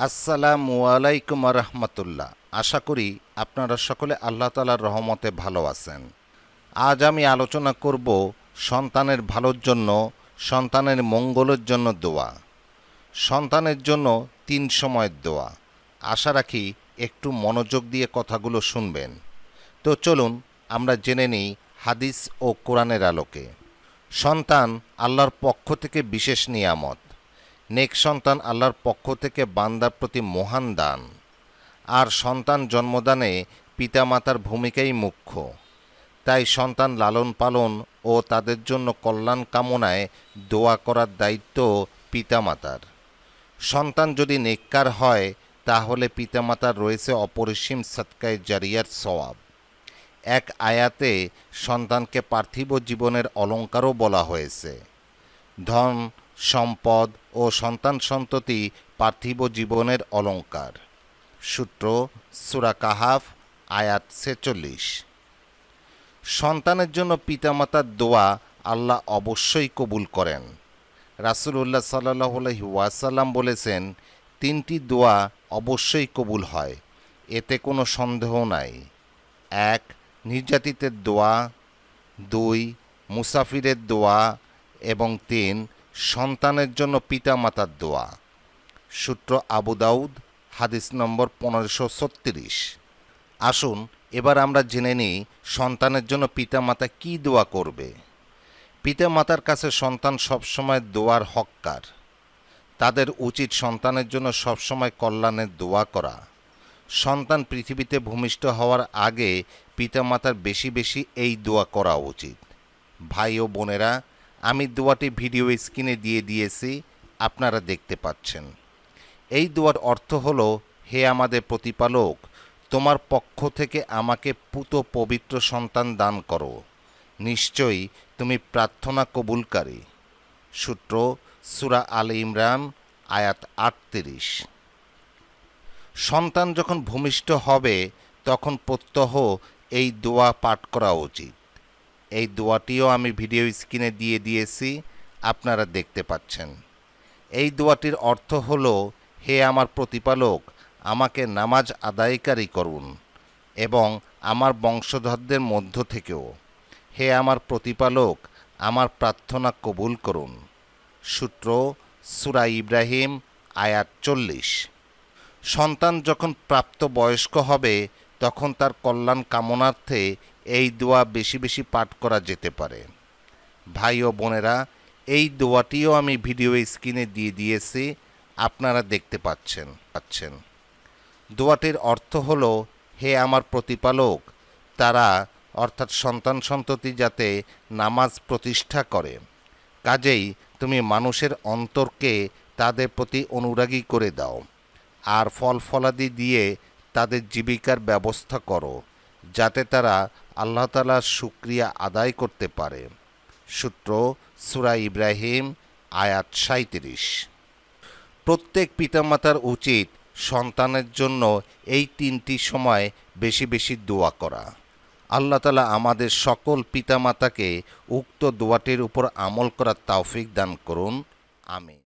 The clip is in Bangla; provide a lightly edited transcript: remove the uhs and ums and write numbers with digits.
আসসালামু আলাইকুম রহমতুল্লাহ। আশা করি আপনারা সকলে আল্লাহ তাআলার রহমতে ভালো আছেন। আজ আমি আলোচনা করব সন্তানের ভালোর জন্য, সন্তানের মঙ্গলের জন্য দোয়া। সন্তানের জন্য 3 সময়ের দোয়া। আশা রাখি একটু মনোযোগ দিয়ে কথাগুলো শুনবেন। তো চলুন আমরা জেনে নিই হাদিস ও কোরআনের আলোকে। সন্তান আল্লাহর পক্ষ থেকে বিশেষ নিয়ামত। নেক সন্তান আল্লাহর পক্ষ থেকে বান্দার প্রতি মহান দান। আর সন্তান জন্মদানে পিতামাতার ভূমিকাই মুখ্য। তাই সন্তান লালন পালন ও তাদের জন্য কল্যাণ কামনায় দোয়া করার দায়িত্ব পিতামাতার। সন্তান যদি নেককার হয় তাহলে পিতামাতার রয়েছে অপরিসীম সদকায়ে জারিয়ার সওয়াব। এক আয়াতে সন্তানকে পার্থিব জীবনের অলংকারও বলা হয়েছে। ধন সম্পদ ও সন্তান সন্ততি পার্থিব জীবনের অলংকার। সূত্র সূরা কাহাফ আয়াত 46। সন্তানের জন্য পিতামাতার দোয়া আল্লাহ অবশ্যই কবুল করেন। রাসূলুল্লাহ সাল্লাল্লাহু আলাইহি ওয়াসাল্লাম বলেছেন, 3টি দোয়া অবশ্যই কবুল হয়, এতে কোনো সন্দেহ নাই। 1. নির্যাতিতের দোয়া, 2. মুসাফিরের দোয়া এবং 3. সন্তানের জন্য পিতামাতার দোয়া। সূত্র আবু দাউদ হাদিস নম্বর 1536। আসুন এবার আমরা জেনে নিই সন্তানের জন্য পিতামাতা কি দোয়া করবে। পিতামাতার কাছে সন্তান সবসময় দোয়ার হকদার। তাদের উচিত সন্তানের জন্য সবসময় কল্যাণের দোয়া করা। সন্তান পৃথিবীতে ভূমিষ্ঠ হওয়ার আগে পিতামাতার বেশি বেশি এই দোয়া করা উচিত। ভাই ও বোনেরা, আমি দোয়াটি ভিডিও স্ক্রিনে দিয়ে দিয়েছি, আপনারা দেখতে পাচ্ছেন। এই দোয়ার অর্থ হলো, হে আমাদের প্রতিপালক, তোমার পক্ষ থেকে আমাকে পুত পবিত্র সন্তান দান করো। নিশ্চয়ই তুমি প্রার্থনা কবুলকারী। সূত্র সূরা আলে ইমরান আয়াত 38। সন্তান যখন ভূমিষ্ঠ হবে তখন প্রত্যহ এই দোয়া পাঠ করা উচিত। এই দোয়াটিও আমি ভিডিও স্ক্রিনে দিয়ে দিয়েছি, আপনারা দেখতে পাচ্ছেন। এই দোয়াটির অর্থ হলো, হে আমার প্রতিপালক, আমাকে নামাজ আদায়কারী করুন এবং আমার বংশধরদের মধ্য থেকেও। হে আমার প্রতিপালক, আমার প্রার্থনা কবুল করুন। সূত্র সূরা ইব্রাহিম আয়াত 40। সন্তান যখন প্রাপ্তবয়স্ক হবে তখন তার কল্যাণ কামনার্থে এই দোয়া বেশি বেশি পাঠ করা যেতে পারে। ভাই ও বোনেরা, এই দোয়াটিও আমি ভিডিও স্ক্রিনে দিয়ে দিয়েছি, আপনারা দেখতে পাচ্ছেন। দোয়াটির অর্থ হলো, হে আমার প্রতিপালক, তারা অর্থাৎ সন্তান সন্ততি যাতে নামাজ প্রতিষ্ঠা করে। কাজেই তুমি মানুষের অন্তরকে তাদের প্রতি অনুরাগী করে দাও আর ফল ফলাদি দিয়ে তাদের জীবিকার ব্যবস্থা করো, যাতে তারা আল্লাহ তাআলার শুকরিয়া আদায় করতে পারে। সূত্র সূরা ইব্রাহিম আয়াত 37। প্রত্যেক পিতামাতার উচিত সন্তানের জন্য এই 3টি সময় বেশি বেশি দোয়া করা। আল্লাহ তাআলা আমাদের সকল পিতামাতাকে উক্ত দোয়াটির উপর আমল করার তৌফিক দান করুন। আমিন।